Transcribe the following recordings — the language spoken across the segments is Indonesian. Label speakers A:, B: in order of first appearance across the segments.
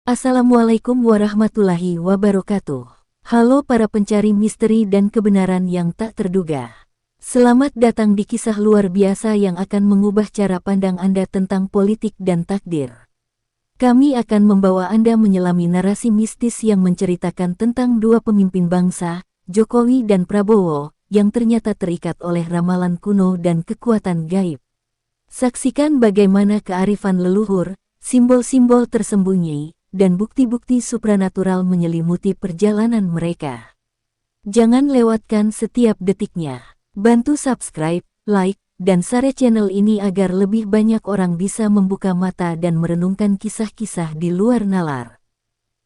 A: Assalamualaikum warahmatullahi wabarakatuh. Halo para pencari misteri dan kebenaran yang tak terduga. Selamat datang di kisah luar biasa yang akan mengubah cara pandang Anda tentang politik dan takdir. Kami akan membawa Anda menyelami narasi mistis yang menceritakan tentang dua pemimpin bangsa, Jokowi dan Prabowo, yang ternyata terikat oleh ramalan kuno dan kekuatan gaib. Saksikan bagaimana kearifan leluhur, simbol-simbol tersembunyi, dan bukti-bukti supranatural menyelimuti perjalanan mereka. Jangan lewatkan setiap detiknya. Bantu subscribe, like, dan share channel ini agar lebih banyak orang bisa membuka mata dan merenungkan kisah-kisah di luar nalar.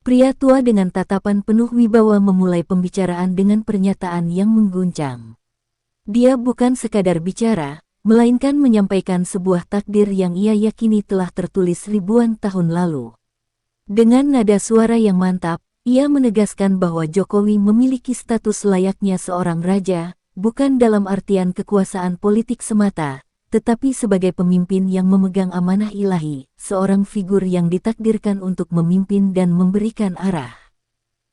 A: Pria tua dengan tatapan penuh wibawa memulai pembicaraan dengan pernyataan yang mengguncang. Dia bukan sekadar bicara, melainkan menyampaikan sebuah takdir yang ia yakini telah tertulis ribuan tahun lalu. Dengan nada suara yang mantap, ia menegaskan bahwa Jokowi memiliki status layaknya seorang raja, bukan dalam artian kekuasaan politik semata, tetapi sebagai pemimpin yang memegang amanah ilahi, seorang figur yang ditakdirkan untuk memimpin dan memberikan arah.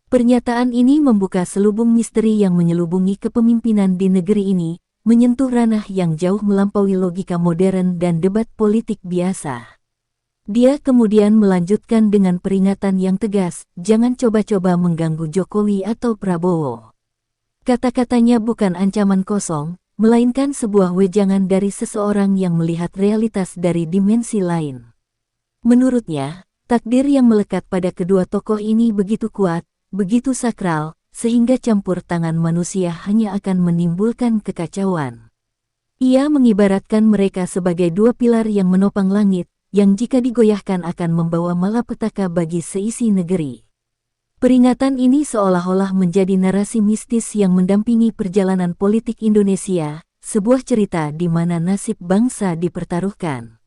A: Pernyataan ini membuka selubung misteri yang menyelubungi kepemimpinan di negeri ini, menyentuh ranah yang jauh melampaui logika modern dan debat politik biasa. Dia kemudian melanjutkan dengan peringatan yang tegas, jangan coba-coba mengganggu Jokowi atau Prabowo. Kata-katanya bukan ancaman kosong, melainkan sebuah wejangan dari seseorang yang melihat realitas dari dimensi lain. Menurutnya, takdir yang melekat pada kedua tokoh ini begitu kuat, begitu sakral, sehingga campur tangan manusia hanya akan menimbulkan kekacauan. Ia mengibaratkan mereka sebagai dua pilar yang menopang langit, yang jika digoyahkan akan membawa malapetaka bagi seisi negeri. Peringatan ini seolah-olah menjadi narasi mistis yang mendampingi perjalanan politik Indonesia, sebuah cerita di mana nasib bangsa dipertaruhkan.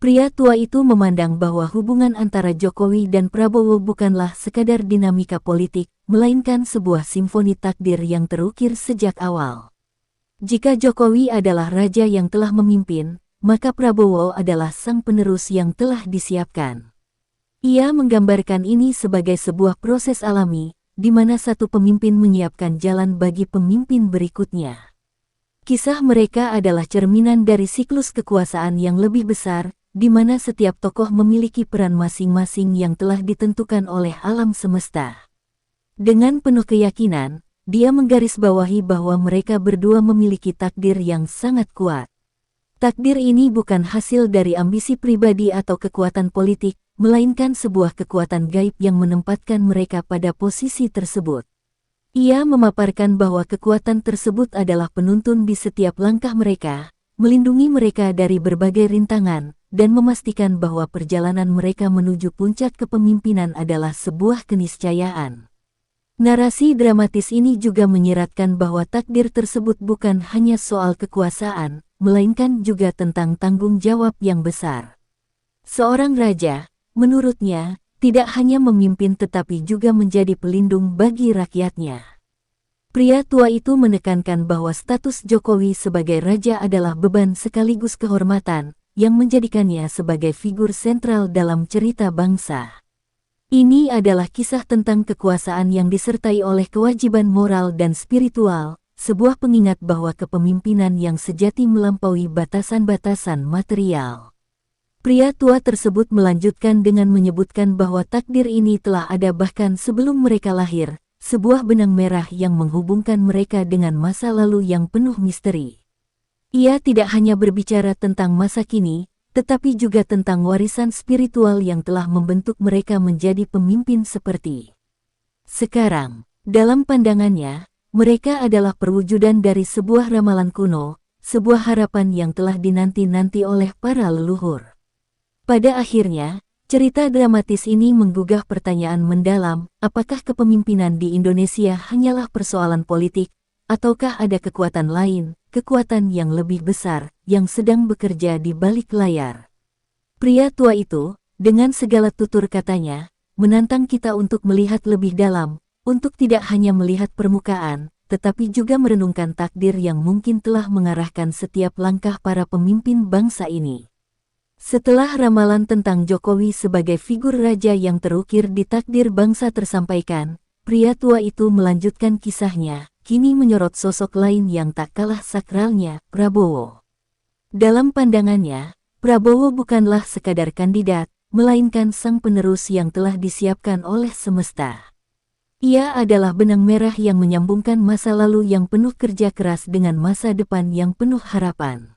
A: Pria tua itu memandang bahwa hubungan antara Jokowi dan Prabowo bukanlah sekadar dinamika politik, melainkan sebuah simfoni takdir yang terukir sejak awal. Jika Jokowi adalah raja yang telah memimpin, maka Prabowo adalah sang penerus yang telah disiapkan. Ia menggambarkan ini sebagai sebuah proses alami, di mana satu pemimpin menyiapkan jalan bagi pemimpin berikutnya. Kisah mereka adalah cerminan dari siklus kekuasaan yang lebih besar, di mana setiap tokoh memiliki peran masing-masing yang telah ditentukan oleh alam semesta. Dengan penuh keyakinan, dia menggarisbawahi bahwa mereka berdua memiliki takdir yang sangat kuat. Takdir ini bukan hasil dari ambisi pribadi atau kekuatan politik, melainkan sebuah kekuatan gaib yang menempatkan mereka pada posisi tersebut. Ia memaparkan bahwa kekuatan tersebut adalah penuntun di setiap langkah mereka, melindungi mereka dari berbagai rintangan, dan memastikan bahwa perjalanan mereka menuju puncak kepemimpinan adalah sebuah keniscayaan. Narasi dramatis ini juga menyiratkan bahwa takdir tersebut bukan hanya soal kekuasaan, melainkan juga tentang tanggung jawab yang besar. Seorang raja, menurutnya, tidak hanya memimpin tetapi juga menjadi pelindung bagi rakyatnya. Pria tua itu menekankan bahwa status Jokowi sebagai raja adalah beban sekaligus kehormatan, yang menjadikannya sebagai figur sentral dalam cerita bangsa. Ini adalah kisah tentang kekuasaan yang disertai oleh kewajiban moral dan spiritual, sebuah pengingat bahwa kepemimpinan yang sejati melampaui batasan-batasan material. Pria tua tersebut melanjutkan dengan menyebutkan bahwa takdir ini telah ada bahkan sebelum mereka lahir, sebuah benang merah yang menghubungkan mereka dengan masa lalu yang penuh misteri. Ia tidak hanya berbicara tentang masa kini, tetapi juga tentang warisan spiritual yang telah membentuk mereka menjadi pemimpin seperti sekarang. Dalam pandangannya, mereka adalah perwujudan dari sebuah ramalan kuno, sebuah harapan yang telah dinanti-nanti oleh para leluhur. Pada akhirnya, cerita dramatis ini menggugah pertanyaan mendalam, apakah kepemimpinan di Indonesia hanyalah persoalan politik, ataukah ada kekuatan lain, kekuatan yang lebih besar, yang sedang bekerja di balik layar. Pria tua itu, dengan segala tutur katanya, menantang kita untuk melihat lebih dalam, untuk tidak hanya melihat permukaan, tetapi juga merenungkan takdir yang mungkin telah mengarahkan setiap langkah para pemimpin bangsa ini. Setelah ramalan tentang Jokowi sebagai figur raja yang terukir di takdir bangsa tersampaikan, pria tua itu melanjutkan kisahnya, kini menyorot sosok lain yang tak kalah sakralnya, Prabowo. Dalam pandangannya, Prabowo bukanlah sekadar kandidat, melainkan sang penerus yang telah disiapkan oleh semesta. Ia adalah benang merah yang menyambungkan masa lalu yang penuh kerja keras dengan masa depan yang penuh harapan.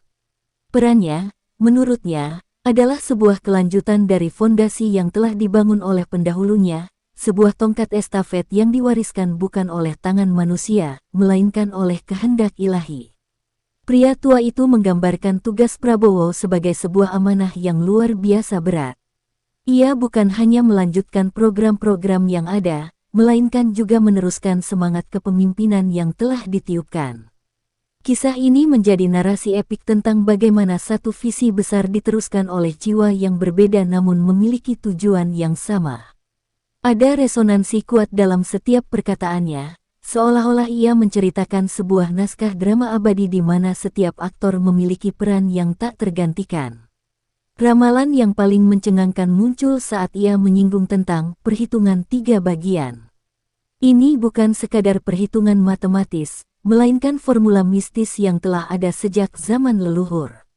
A: Perannya, menurutnya, adalah sebuah kelanjutan dari fondasi yang telah dibangun oleh pendahulunya, sebuah tongkat estafet yang diwariskan bukan oleh tangan manusia, melainkan oleh kehendak ilahi. Pria tua itu menggambarkan tugas Prabowo sebagai sebuah amanah yang luar biasa berat. Ia bukan hanya melanjutkan program-program yang ada, melainkan juga meneruskan semangat kepemimpinan yang telah ditiupkan. Kisah ini menjadi narasi epik tentang bagaimana satu visi besar diteruskan oleh jiwa yang berbeda namun memiliki tujuan yang sama. Ada resonansi kuat dalam setiap perkataannya, seolah-olah ia menceritakan sebuah naskah drama abadi di mana setiap aktor memiliki peran yang tak tergantikan. Ramalan yang paling mencengangkan muncul saat ia menyinggung tentang perhitungan 3 bagian. Ini bukan sekadar perhitungan matematis, melainkan formula mistis yang telah ada sejak zaman leluhur.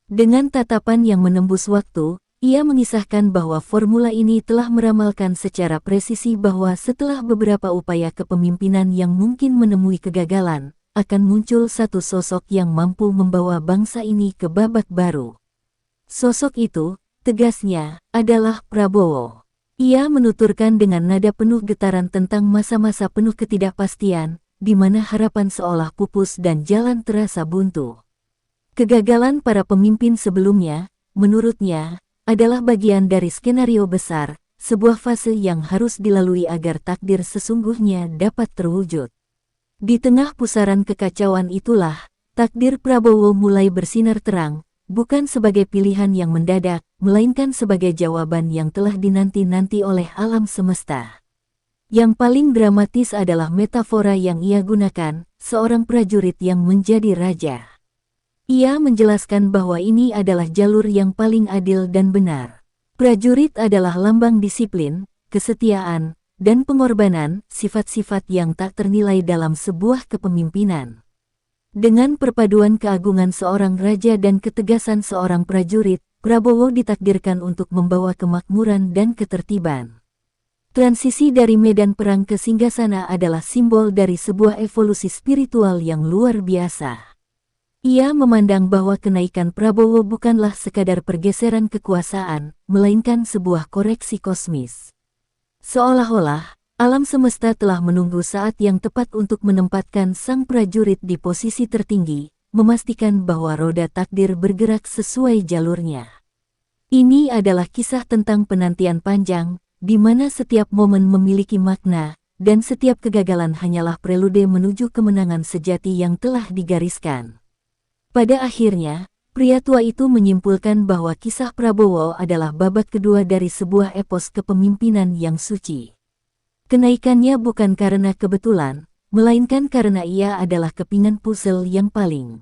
A: Dengan tatapan yang menembus waktu, ia mengisahkan bahwa formula ini telah meramalkan secara presisi bahwa setelah beberapa upaya kepemimpinan yang mungkin menemui kegagalan, akan muncul satu sosok yang mampu membawa bangsa ini ke babak baru. Sosok itu, tegasnya, adalah Prabowo. Ia menuturkan dengan nada penuh getaran tentang masa-masa penuh ketidakpastian, di mana harapan seolah pupus dan jalan terasa buntu. Kegagalan para pemimpin sebelumnya, menurutnya, adalah bagian dari skenario besar, sebuah fase yang harus dilalui agar takdir sesungguhnya dapat terwujud. Di tengah pusaran kekacauan itulah, takdir Prabowo mulai bersinar terang, bukan sebagai pilihan yang mendadak, melainkan sebagai jawaban yang telah dinanti-nanti oleh alam semesta. Yang paling dramatis adalah metafora yang ia gunakan, seorang prajurit yang menjadi raja. Ia menjelaskan bahwa ini adalah jalur yang paling adil dan benar. Prajurit adalah lambang disiplin, kesetiaan, dan pengorbanan, sifat-sifat yang tak ternilai dalam sebuah kepemimpinan. Dengan perpaduan keagungan seorang raja dan ketegasan seorang prajurit, Prabowo ditakdirkan untuk membawa kemakmuran dan ketertiban. Transisi dari medan perang ke singgasana adalah simbol dari sebuah evolusi spiritual yang luar biasa. Ia memandang bahwa kenaikan Prabowo bukanlah sekadar pergeseran kekuasaan, melainkan sebuah koreksi kosmis. Seolah-olah, alam semesta telah menunggu saat yang tepat untuk menempatkan sang prajurit di posisi tertinggi, memastikan bahwa roda takdir bergerak sesuai jalurnya. Ini adalah kisah tentang penantian panjang, di mana setiap momen memiliki makna, dan setiap kegagalan hanyalah prelude menuju kemenangan sejati yang telah digariskan. Pada akhirnya, pria tua itu menyimpulkan bahwa kisah Prabowo adalah babak kedua dari sebuah epos kepemimpinan yang suci. Kenaikannya bukan karena kebetulan, melainkan karena ia adalah kepingan puzzle yang paling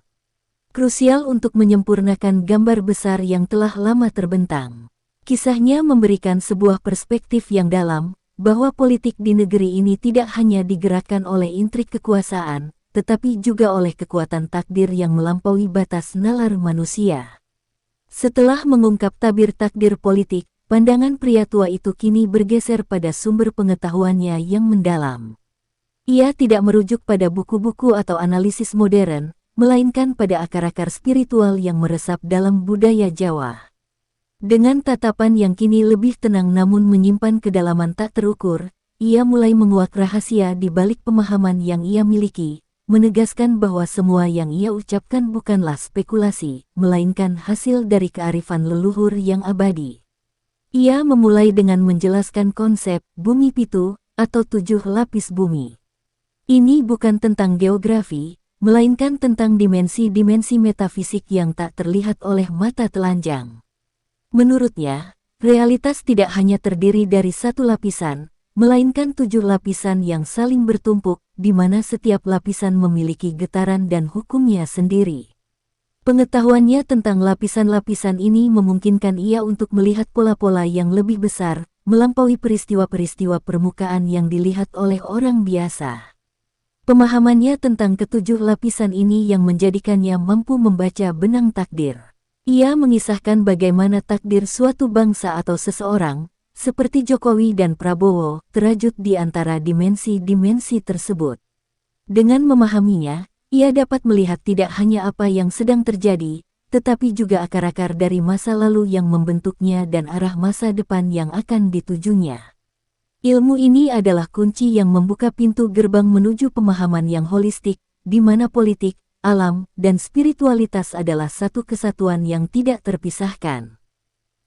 A: krusial untuk menyempurnakan gambar besar yang telah lama terbentang. Kisahnya memberikan sebuah perspektif yang dalam, bahwa politik di negeri ini tidak hanya digerakkan oleh intrik kekuasaan, tetapi juga oleh kekuatan takdir yang melampaui batas nalar manusia. Setelah mengungkap tabir takdir politik, pandangan pria tua itu kini bergeser pada sumber pengetahuannya yang mendalam. Ia tidak merujuk pada buku-buku atau analisis modern, melainkan pada akar-akar spiritual yang meresap dalam budaya Jawa. Dengan tatapan yang kini lebih tenang namun menyimpan kedalaman tak terukur, ia mulai menguak rahasia di balik pemahaman yang ia miliki, menegaskan bahwa semua yang ia ucapkan bukanlah spekulasi, melainkan hasil dari kearifan leluhur yang abadi. Ia memulai dengan menjelaskan konsep bumi pitu atau 7 lapis bumi. Ini bukan tentang geografi, melainkan tentang dimensi-dimensi metafisik yang tak terlihat oleh mata telanjang. Menurutnya, realitas tidak hanya terdiri dari satu lapisan, melainkan 7 lapisan yang saling bertumpuk, di mana setiap lapisan memiliki getaran dan hukumnya sendiri. Pengetahuannya tentang lapisan-lapisan ini memungkinkan ia untuk melihat pola-pola yang lebih besar, melampaui peristiwa-peristiwa permukaan yang dilihat oleh orang biasa. Pemahamannya tentang ketujuh lapisan ini yang menjadikannya mampu membaca benang takdir. Ia mengisahkan bagaimana takdir suatu bangsa atau seseorang, seperti Jokowi dan Prabowo, terajut di antara dimensi-dimensi tersebut. Dengan memahaminya, ia dapat melihat tidak hanya apa yang sedang terjadi, tetapi juga akar-akar dari masa lalu yang membentuknya dan arah masa depan yang akan ditujunya. Ilmu ini adalah kunci yang membuka pintu gerbang menuju pemahaman yang holistik, di mana politik, alam, dan spiritualitas adalah satu kesatuan yang tidak terpisahkan.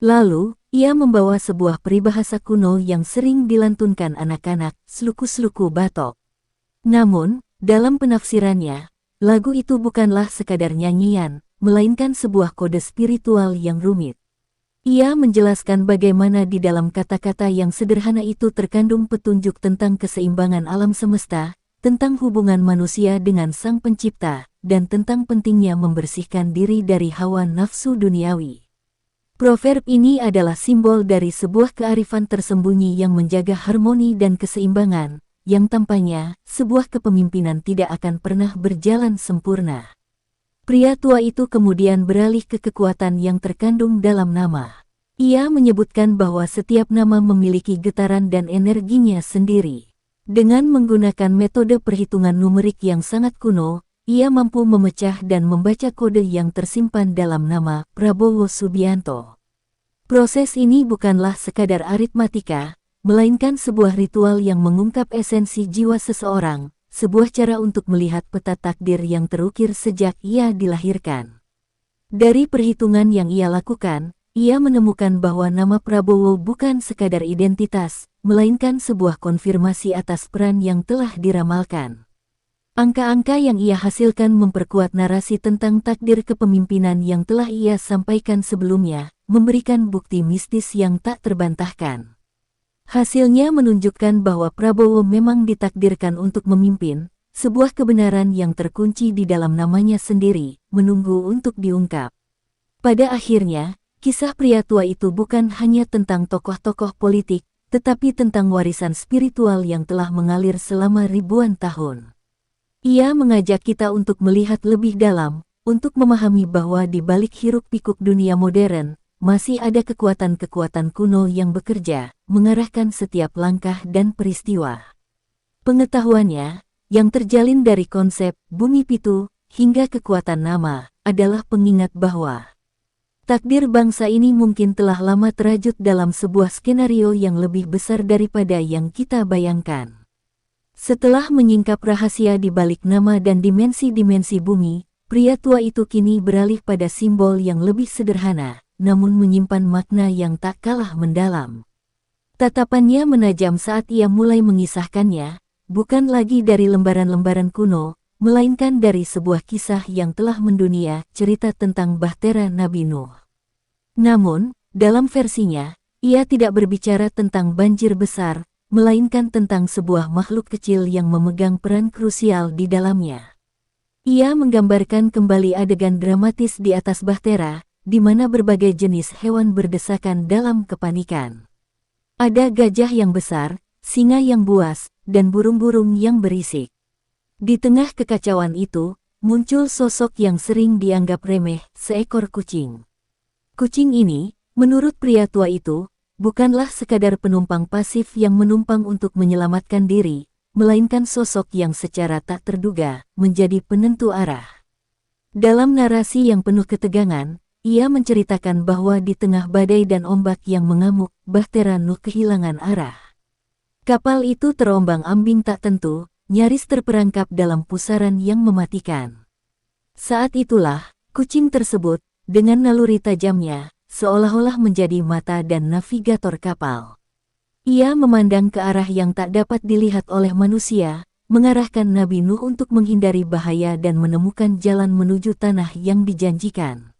A: Lalu, ia membawa sebuah peribahasa kuno yang sering dilantunkan anak-anak, Sluku-sluku batok. Namun, dalam penafsirannya, lagu itu bukanlah sekadar nyanyian, melainkan sebuah kode spiritual yang rumit. Ia menjelaskan bagaimana di dalam kata-kata yang sederhana itu terkandung petunjuk tentang keseimbangan alam semesta, tentang hubungan manusia dengan Sang Pencipta, dan tentang pentingnya membersihkan diri dari hawa nafsu duniawi. Proverb ini adalah simbol dari sebuah kearifan tersembunyi yang menjaga harmoni dan keseimbangan, yang tampaknya sebuah kepemimpinan tidak akan pernah berjalan sempurna. Pria tua itu kemudian beralih ke kekuatan yang terkandung dalam nama. Ia menyebutkan bahwa setiap nama memiliki getaran dan energinya sendiri. Dengan menggunakan metode perhitungan numerik yang sangat kuno, ia mampu memecah dan membaca kode yang tersimpan dalam nama Prabowo Subianto. Proses ini bukanlah sekadar aritmatika, melainkan sebuah ritual yang mengungkap esensi jiwa seseorang, sebuah cara untuk melihat peta takdir yang terukir sejak ia dilahirkan. Dari perhitungan yang ia lakukan, ia menemukan bahwa nama Prabowo bukan sekadar identitas, melainkan sebuah konfirmasi atas peran yang telah diramalkan. Angka-angka yang ia hasilkan memperkuat narasi tentang takdir kepemimpinan yang telah ia sampaikan sebelumnya, memberikan bukti mistis yang tak terbantahkan. Hasilnya menunjukkan bahwa Prabowo memang ditakdirkan untuk memimpin, sebuah kebenaran yang terkunci di dalam namanya sendiri, menunggu untuk diungkap. Pada akhirnya, kisah pria tua itu bukan hanya tentang tokoh-tokoh politik, tetapi tentang warisan spiritual yang telah mengalir selama ribuan tahun. Ia mengajak kita untuk melihat lebih dalam, untuk memahami bahwa di balik hiruk-pikuk dunia modern, masih ada kekuatan-kekuatan kuno yang bekerja, mengarahkan setiap langkah dan peristiwa. Pengetahuannya, yang terjalin dari konsep bumi pitu hingga kekuatan nama, adalah pengingat bahwa takdir bangsa ini mungkin telah lama terajut dalam sebuah skenario yang lebih besar daripada yang kita bayangkan. Setelah menyingkap rahasia di balik nama dan dimensi-dimensi bumi, pria tua itu kini beralih pada simbol yang lebih sederhana, namun menyimpan makna yang tak kalah mendalam. Tatapannya menajam saat ia mulai mengisahkannya, bukan lagi dari lembaran-lembaran kuno, melainkan dari sebuah kisah yang telah mendunia, cerita tentang bahtera Nabi Nuh. Namun, dalam versinya, ia tidak berbicara tentang banjir besar, melainkan tentang sebuah makhluk kecil yang memegang peran krusial di dalamnya. Ia menggambarkan kembali adegan dramatis di atas bahtera, di mana berbagai jenis hewan berdesakan dalam kepanikan. Ada gajah yang besar, singa yang buas, dan burung-burung yang berisik. Di tengah kekacauan itu, muncul sosok yang sering dianggap remeh, seekor kucing. Kucing ini, menurut pria tua itu, bukanlah sekadar penumpang pasif yang menumpang untuk menyelamatkan diri, melainkan sosok yang secara tak terduga, menjadi penentu arah. Dalam narasi yang penuh ketegangan, ia menceritakan bahwa di tengah badai dan ombak yang mengamuk, bahtera Nuh kehilangan arah. Kapal itu terombang-ambing tak tentu, nyaris terperangkap dalam pusaran yang mematikan. Saat itulah, kucing tersebut, dengan naluri tajamnya, seolah-olah menjadi mata dan navigator kapal. Ia memandang ke arah yang tak dapat dilihat oleh manusia, mengarahkan Nabi Nuh untuk menghindari bahaya dan menemukan jalan menuju tanah yang dijanjikan.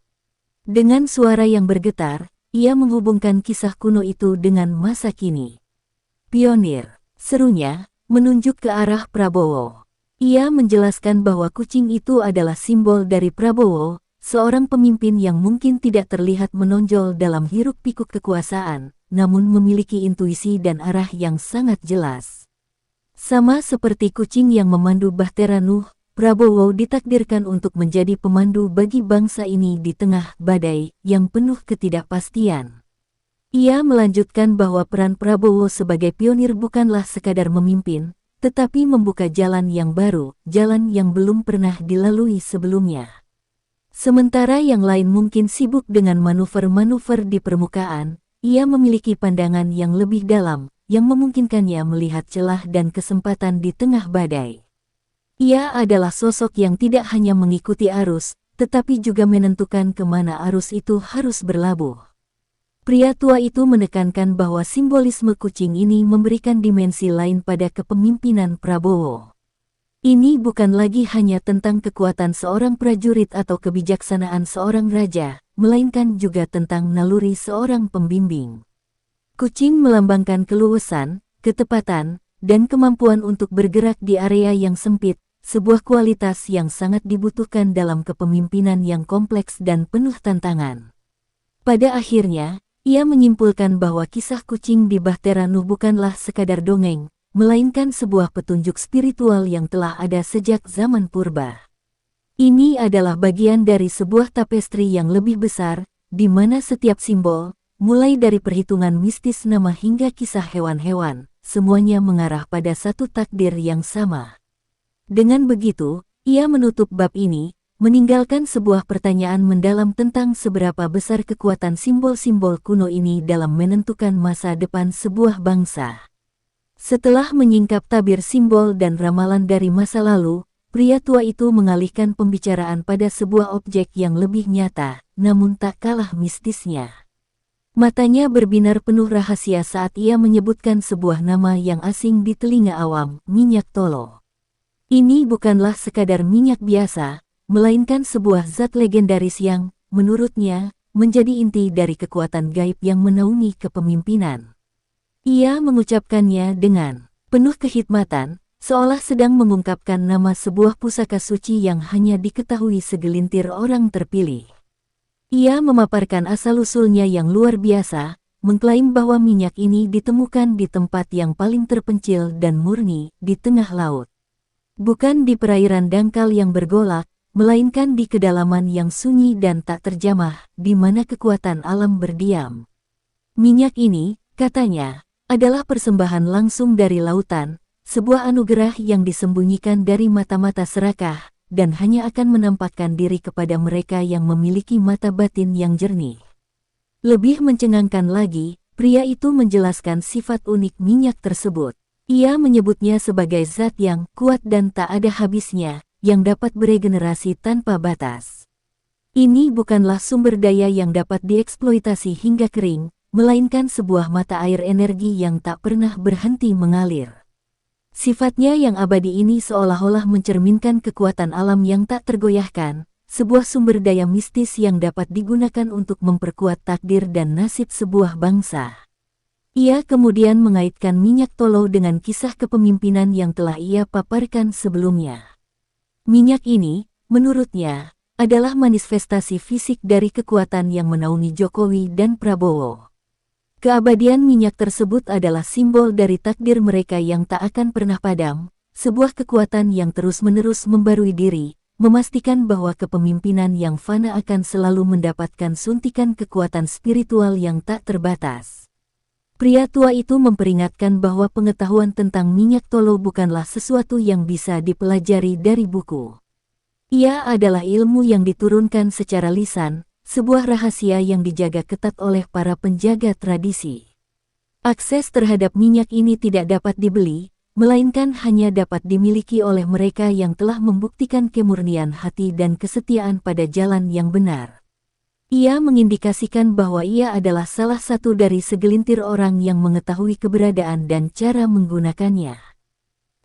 A: Dengan suara yang bergetar, ia menghubungkan kisah kuno itu dengan masa kini. Pionir, serunya, menunjuk ke arah Prabowo. Ia menjelaskan bahwa kucing itu adalah simbol dari Prabowo, seorang pemimpin yang mungkin tidak terlihat menonjol dalam hiruk-pikuk kekuasaan, namun memiliki intuisi dan arah yang sangat jelas. Sama seperti kucing yang memandu Bahtera Nuh, Prabowo ditakdirkan untuk menjadi pemandu bagi bangsa ini di tengah badai yang penuh ketidakpastian. Ia melanjutkan bahwa peran Prabowo sebagai pionir bukanlah sekadar memimpin, tetapi membuka jalan yang baru, jalan yang belum pernah dilalui sebelumnya. Sementara yang lain mungkin sibuk dengan manuver-manuver di permukaan, ia memiliki pandangan yang lebih dalam, yang memungkinkannya melihat celah dan kesempatan di tengah badai. Ia adalah sosok yang tidak hanya mengikuti arus, tetapi juga menentukan kemana arus itu harus berlabuh. Pria tua itu menekankan bahwa simbolisme kucing ini memberikan dimensi lain pada kepemimpinan Prabowo. Ini bukan lagi hanya tentang kekuatan seorang prajurit atau kebijaksanaan seorang raja, melainkan juga tentang naluri seorang pembimbing. Kucing melambangkan keluasan, ketepatan, dan kemampuan untuk bergerak di area yang sempit, sebuah kualitas yang sangat dibutuhkan dalam kepemimpinan yang kompleks dan penuh tantangan. Pada akhirnya, ia menyimpulkan bahwa kisah kucing di Bahtera Nuh bukanlah sekadar dongeng, melainkan sebuah petunjuk spiritual yang telah ada sejak zaman purba. Ini adalah bagian dari sebuah tapestri yang lebih besar, di mana setiap simbol, mulai dari perhitungan mistis nama hingga kisah hewan-hewan, semuanya mengarah pada satu takdir yang sama. Dengan begitu, ia menutup bab ini, meninggalkan sebuah pertanyaan mendalam tentang seberapa besar kekuatan simbol-simbol kuno ini dalam menentukan masa depan sebuah bangsa. Setelah menyingkap tabir simbol dan ramalan dari masa lalu, pria tua itu mengalihkan pembicaraan pada sebuah objek yang lebih nyata, namun tak kalah mistisnya. Matanya berbinar penuh rahasia saat ia menyebutkan sebuah nama yang asing di telinga awam, minyak tolo. Ini bukanlah sekadar minyak biasa, melainkan sebuah zat legendaris yang, menurutnya, menjadi inti dari kekuatan gaib yang menaungi kepemimpinan. Ia mengucapkannya dengan penuh kehikmatan, seolah sedang mengungkapkan nama sebuah pusaka suci yang hanya diketahui segelintir orang terpilih. Ia memaparkan asal-usulnya yang luar biasa, mengklaim bahwa minyak ini ditemukan di tempat yang paling terpencil dan murni, di tengah laut. Bukan di perairan dangkal yang bergolak, melainkan di kedalaman yang sunyi dan tak terjamah, di mana kekuatan alam berdiam. Minyak ini, katanya, adalah persembahan langsung dari lautan, sebuah anugerah yang disembunyikan dari mata-mata serakah, dan hanya akan menampakkan diri kepada mereka yang memiliki mata batin yang jernih. Lebih mencengangkan lagi, pria itu menjelaskan sifat unik minyak tersebut. Ia menyebutnya sebagai zat yang kuat dan tak ada habisnya, yang dapat beregenerasi tanpa batas. Ini bukanlah sumber daya yang dapat dieksploitasi hingga kering, melainkan sebuah mata air energi yang tak pernah berhenti mengalir. Sifatnya yang abadi ini seolah-olah mencerminkan kekuatan alam yang tak tergoyahkan, sebuah sumber daya mistis yang dapat digunakan untuk memperkuat takdir dan nasib sebuah bangsa. Ia kemudian mengaitkan minyak tolo dengan kisah kepemimpinan yang telah ia paparkan sebelumnya. Minyak ini, menurutnya, adalah manifestasi fisik dari kekuatan yang menaungi Jokowi dan Prabowo. Keabadian minyak tersebut adalah simbol dari takdir mereka yang tak akan pernah padam, sebuah kekuatan yang terus-menerus membarui diri, memastikan bahwa kepemimpinan yang fana akan selalu mendapatkan suntikan kekuatan spiritual yang tak terbatas. Pria tua itu memperingatkan bahwa pengetahuan tentang minyak tolo bukanlah sesuatu yang bisa dipelajari dari buku. Ia adalah ilmu yang diturunkan secara lisan, sebuah rahasia yang dijaga ketat oleh para penjaga tradisi. Akses terhadap minyak ini tidak dapat dibeli, melainkan hanya dapat dimiliki oleh mereka yang telah membuktikan kemurnian hati dan kesetiaan pada jalan yang benar. Ia mengindikasikan bahwa ia adalah salah satu dari segelintir orang yang mengetahui keberadaan dan cara menggunakannya.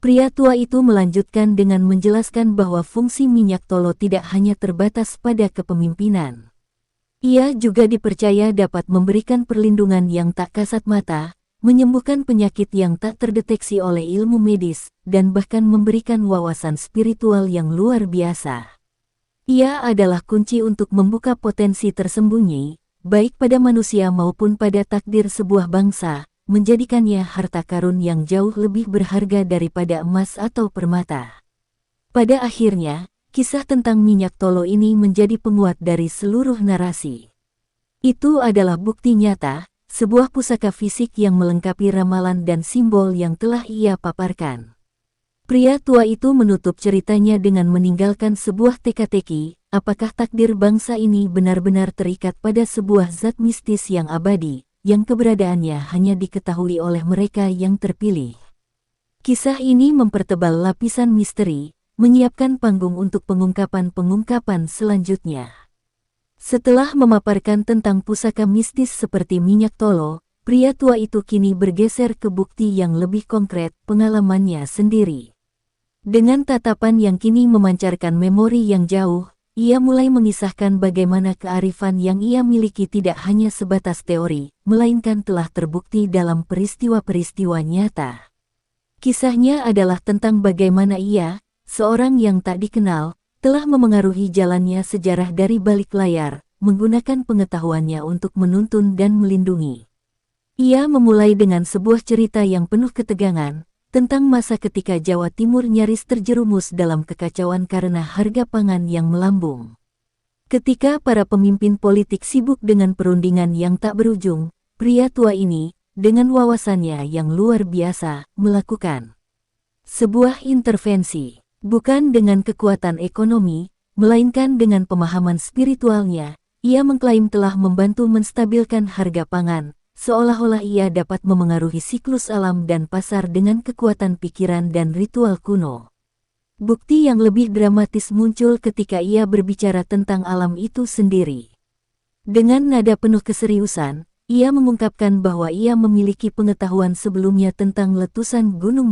A: Pria tua itu melanjutkan dengan menjelaskan bahwa fungsi minyak tolo tidak hanya terbatas pada kepemimpinan. Ia juga dipercaya dapat memberikan perlindungan yang tak kasat mata, menyembuhkan penyakit yang tak terdeteksi oleh ilmu medis, dan bahkan memberikan wawasan spiritual yang luar biasa. Ia adalah kunci untuk membuka potensi tersembunyi, baik pada manusia maupun pada takdir sebuah bangsa, menjadikannya harta karun yang jauh lebih berharga daripada emas atau permata. Pada akhirnya, kisah tentang minyak tolo ini menjadi penguat dari seluruh narasi. Itu adalah bukti nyata, sebuah pusaka fisik yang melengkapi ramalan dan simbol yang telah ia paparkan. Pria tua itu menutup ceritanya dengan meninggalkan sebuah teka-teki, apakah takdir bangsa ini benar-benar terikat pada sebuah zat mistis yang abadi, yang keberadaannya hanya diketahui oleh mereka yang terpilih. Kisah ini mempertebal lapisan misteri, menyiapkan panggung untuk pengungkapan-pengungkapan selanjutnya. Setelah memaparkan tentang pusaka mistis seperti minyak tolo, pria tua itu kini bergeser ke bukti yang lebih konkret, pengalamannya sendiri. Dengan tatapan yang kini memancarkan memori yang jauh, ia mulai mengisahkan bagaimana kearifan yang ia miliki tidak hanya sebatas teori, melainkan telah terbukti dalam peristiwa-peristiwa nyata. Kisahnya adalah tentang bagaimana ia, seorang yang tak dikenal, telah memengaruhi jalannya sejarah dari balik layar, menggunakan pengetahuannya untuk menuntun dan melindungi. Ia memulai dengan sebuah cerita yang penuh ketegangan, tentang masa ketika Jawa Timur nyaris terjerumus dalam kekacauan karena harga pangan yang melambung. Ketika para pemimpin politik sibuk dengan perundingan yang tak berujung, pria tua ini, dengan wawasannya yang luar biasa, melakukan sebuah intervensi. Bukan dengan kekuatan ekonomi, melainkan dengan pemahaman spiritualnya, ia mengklaim telah membantu menstabilkan harga pangan, seolah-olah ia dapat memengaruhi siklus alam dan pasar dengan kekuatan pikiran dan ritual kuno. Bukti yang lebih dramatis muncul ketika ia berbicara tentang alam itu sendiri. Dengan nada penuh keseriusan, ia mengungkapkan bahwa ia memiliki pengetahuan sebelumnya tentang letusan gunung